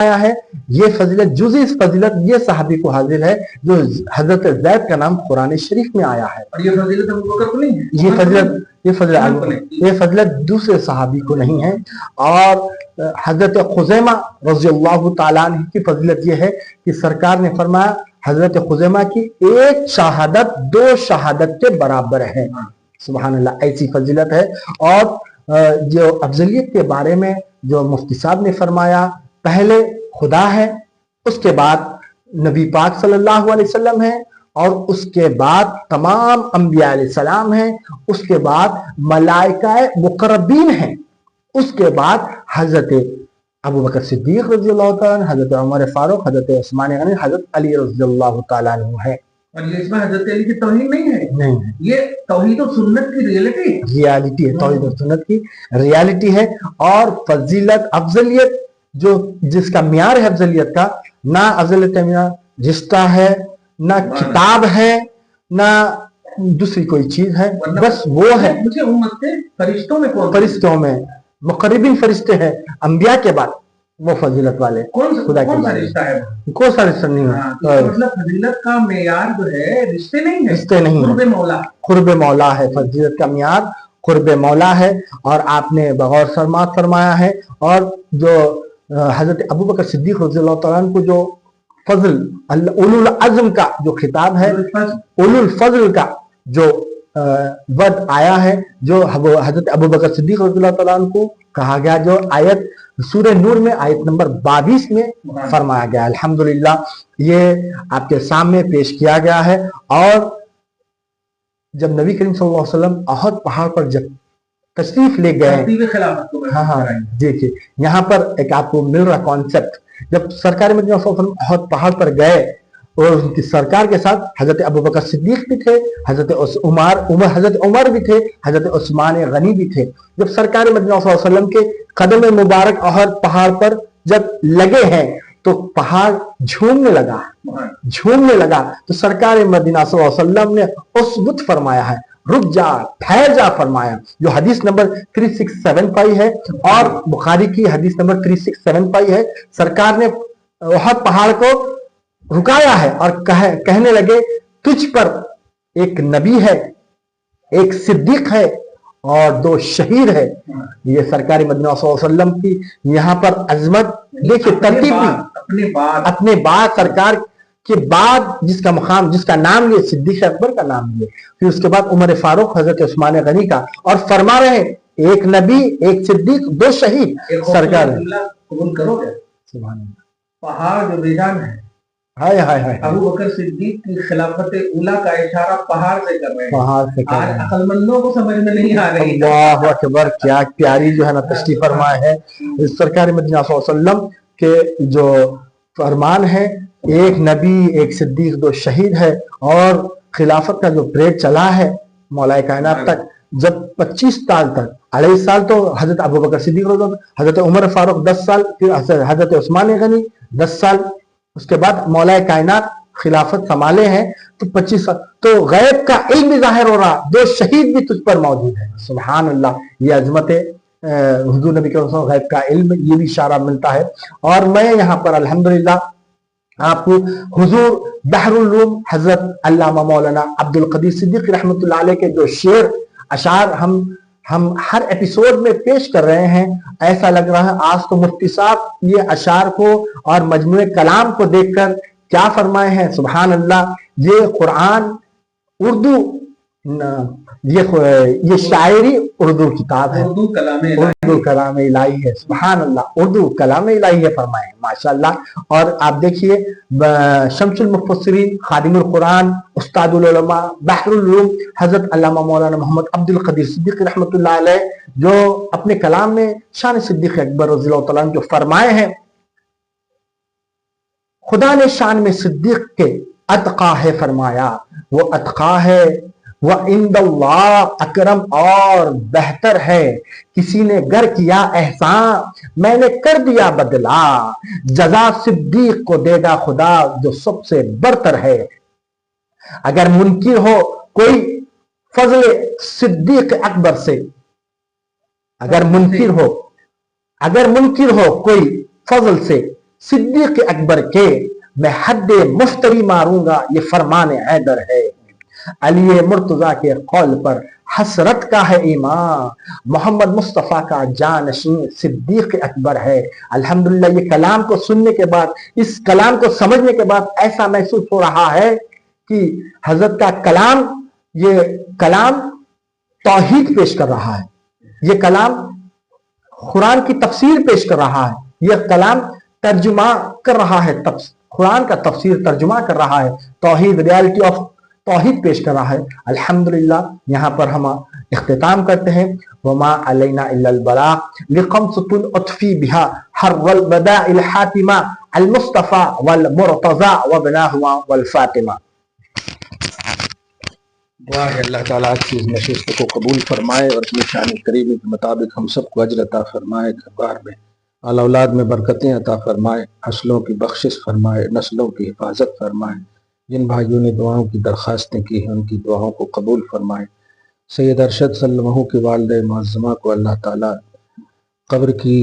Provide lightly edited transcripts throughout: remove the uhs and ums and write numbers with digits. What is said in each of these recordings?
आया है। ये फजीलत जुज़ी फजीलत ये सहाबी को हासिल है जो हजरत ज़ैद का नाम कुरान शरीफ में आया है। और ये फजीलत अबू बकर को नहीं है, ये फजीलत दूसरे सहाबी को नहीं है। और हजरत खुज़ैमा रज़ियल्लाहु ताला अन्हु की फजीलत ये है कि सरकार ने फरमाया हजरत खुज़ैमा की एक शहादत 2 शहादत के बराबर है। सुभान अल्लाह, ऐसी फजीलत है। और जो अफजलियत के बारे में जो मुफ्ती साहब ने फरमाया, पहले खुदा है, उसके बाद नबी पाक सल्लल्लाहु अलैहि वसल्लम है, और उसके बाद तमाम अंबिया अलैहिस्सलाम हैं, उसके बाद मलाइका मुकर्रबीन हैं, उसके बाद हजरत अबू बकर सिद्दीक रज़ियल्लाहु ताला, हजरत उमर फारूक, हजरत उस्मान गनी, हजरत अली रज़ियल्लाहु ताला अन्हु है। और ये इसमें हजरत अली की तौहीद नहीं है, नहीं है, ये तौहीद और सुन्नत की रियलिटी है, तौहीद और सुन्नत की रियलिटी है। और फजीलत अफजलियत जो जिसका म्यार है अफजलियत का, ना अफजलियत का म्यार रिश्ता है, ना किताब है, ना दूसरी कोई चीज है, बस वो है। मुझे उम्मत से फरिश्तों में कौन, फरिश्तों में मुकर्रबीन फरिश्ते हैं, अंबिया के बाद वो फजीलत वाले खुदा के बाद रिश्ता है, कोई सा रिश्ता नहीं है। मतलब फजीलत का मेयार जो है रिश्ते नहीं है, रिश्ते नहीं है, कुर्ब मौला है। फजीलत का म्यार कुर्ब मौला है। और आपने बगौर समात फरमाया है। और जो हजरत अबू बकर सिद्दीक रज़ियल्लाहु ताला अन्हु को जो फजल उलुल अज़्म का जो खिताब है, उलुल फजल का जो वर्ड आया है, जो हजरत अबू बकर सिद्दीक रज़ियल्लाहु ताला अन्हु को कहा गया, जो आयत सूरह नूर में आयत नंबर 22 में फरमाया गया। अल्हम्दुलिल्लाह, ये आपके सामने पेश किया गया है। और जब नबी करीम सल्लल्लाहु अलैहि वसल्लम अहद पहाड़ पर जब तशरीफ ले गए, हाँ, देखिए यहाँ पर एक आपको मिल रहा कॉन्सेप्ट। जब सरकार मदीना सल्लल्लाहु अलैहि वसल्लम अहद पहाड़ पर गए और उनकी सरकार के साथ हजरत अबू बकर सिद्दीक भी थे, हजरत उमर भी थे, हजरत उस्मान गनी भी थे। जब सरकार मदीना सल्लल्लाहु अलैहि वसल्लम के कदम मुबारक अहद पहाड़ पर जब लगे हैं तो पहाड़ झूमने लगा। तो सरकार मदीना सल्लल्लाहु अलैहि वसल्लम ने उसबुत फरमाया है, रुक जा, ठहर जा फरमाया, जो हदीस नंबर 3675 है और बुखारी की हदीस नंबर 3675 है। सरकार ने उहद पहाड़ को रुकाया है और कहने लगे, तुझ पर एक नबी है, एक सिद्दीक है और 2 शहीद है। ये सरकार मदीना सल्लल्लाहु अलैहि वसल्लम की यहाँ पर अजमत देखिए, तरतीब भी अपने बाद सरकार के बाद जिसका मुकाम, जिसका नाम ये सिद्दीक अकबर का नाम है, फिर उसके बाद उमर फारूक, हजरत उस्मान गनी का, और फरमा रहे एक नबी, एक सिद्दीक, 2 शहीद। सरकार कबूल करोगे, पहाड़ जो बेजान है, हाय हाय हाय, अबू बकर सिद्दीक की खिलाफत उला का इशारा पहाड़ से कर रहे हैं, पहाड़ से कर रहे हैं। अक्लमंदों को समझ में नहीं आ रही। अल्लाहु अकबर, क्या प्यारी जो है ना तशरीफ फरमाए है। इस सरकार मदीना सल्लल्लाहु अलैहि वसल्लम के जो फरमान है, एक नबी, एक सिद्दीक, 2 शहीद है। और खिलाफत का जो पीरियड चला है मौलाए कायनात तक, जब 25 साल तक, 28 साल तो हजरत अबू बकर सिद्दीक, हजरत उमर फारूक 10 साल, फिर हजरत उस्मान गनी 10 साल, उसके बाद मौलाए कायनात खिलाफत संभाले हैं तो 25 साल। तो गैब का इल्म भी जाहिर हो रहा, 2 शहीद भी तुझ पर मौजूद है। सुभान अल्लाह, ये अजमत हुजूर नबी के गैब का इल्म, ये भी इशारा मिलता है। और मैं यहाँ पर अल्हम्दुलिल्लाह आपको हुजूर बहरुल उलूम हजरत अल्लामा मौलाना अब्दुल कदीर सिद्दीकी रहमतुल्लाह अलैह के जो शेर अशार हम हर एपिसोड में पेश कर रहे हैं, ऐसा लग रहा है आज तो मुफ्ती साहब ये अशार को और मजमूए कलाम को देखकर क्या फरमाए हैं। सुभान अल्लाह, ये कुरान उर्दू, ये शायरी उर्दू किताब है, उर्दू कलाम इलाही है। सुभान अल्लाह, उर्दू कलाम इलाही है फरमाए, माशाअल्लाह। और आप देखिए शम्सुल मुफस्सिरीन, खादिमुल कुरान, उस्तादुल उलमा, बहरुल उलूम हजरत अल्लामा मौलाना मोहम्मद अब्दुल कदीर सिद्दीकी रहमतुल्लाह अलैह, जो अपने कलाम में शान सिद्दीक अकबर रज़ियल्लाहु ताला अन्हु जो फरमाए हैं, खुदा ने शान में सिद्दीक के अतका है फरमाया, वो अतका है, वह इंदल्लाह अकरम और बेहतर है। किसी ने गर किया एहसान, मैंने कर दिया बदला, जजा सिद्दीक को देगा खुदा जो सबसे बरतर है। अगर मुनकिर हो कोई फजल सिद्दीक अकबर से, अगर मुनकिर हो कोई फजल से, सिद्दीक अकबर के मैं हद मुफ्तरी मारूंगा, ये फरमान हैदर है। अली मुर्तजा के कौल पर हसरत का है ईमान, मोहम्मद मुस्तफ़ा का जानशीन सिद्दीक अकबर है। अल्हम्दुलिल्लाह, ये कलाम को सुनने के बाद, इस कलाम को समझने के बाद ऐसा महसूस हो रहा है कि हजरत का कलाम, ये कलाम तौहीद पेश कर रहा है, ये कलाम कुरान की तफसीर पेश कर रहा है, यह कलाम तर्जुमा कर रहा है, कुरान का तफसीर तर्जुमा कर रहा है, तौहीद, रियलिटी ऑफ तौहीद पेश कर रहा है। अल्हम्दुलिल्लाह, यहाँ पर हम इख्तिताम करते हैं। वमा अलैना इल्लल बलाग लिक़म्सतुल उत्फी बिहा हर्रल बदाइल हातिमा अल मुस्तफ़ा वल मुर्तज़ा वबनाहुआ वल फातिमा। दुआ है अल्लाह ताला की इस नशिस्त को कबूल फरमाए और अपनी शान करीमी के मुताबिक हम सबको अजर अता फरमाए, दरबार में आल औलाद में बरकतें अता फरमाए, नस्लों की बख्शिश फरमाए, नस्लों की हिफाजत फरमाए। जिन भाइयों ने दुआओं की दरख्वास्तें की हैं उनकी दुआओं को कबूल फरमाए। सैयद अरशद सल्लल्लाहु के वालिद मुअज़्ज़मा को अल्लाह ताला कब्र की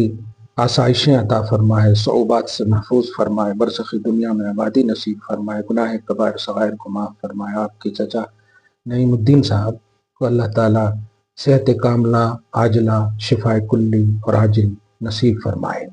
आसाइशें अता फरमाए, सऊबात से महफूज फरमाए, बरज़ख़ी दुनिया में आबादी नसीब फरमाए, गुनाह कबायर सगायर को माफ़ फरमाए। आपके चचा नईमुद्दीन साहब को अल्लाह ताला सेहत कामला, आजला, शिफाए कुल्ली और आजिल नसीब फरमाए।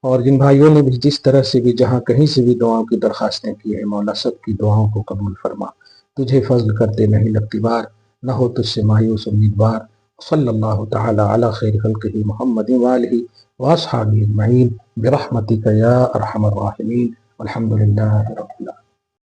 और जिन भाइयों ने भी जिस तरह से भी, जहाँ कहीं से भी दुआओं की दरख्वास्तें की है, मौला सब की दुआओं को कबूल फरमा। तुझे फजल करते नहीं लगती बार, न हो तुझसे मायूस उम्मीदवार। सल्लल्लाहु तआला अला खैर खल्क़िही मुहम्मदिन व आलिही व अस्हाबिही अजमईन बिरहमतिका या अरहमर राहिमीन। अल्हम्दुलिल्लाहि रब्बिल आलमीन।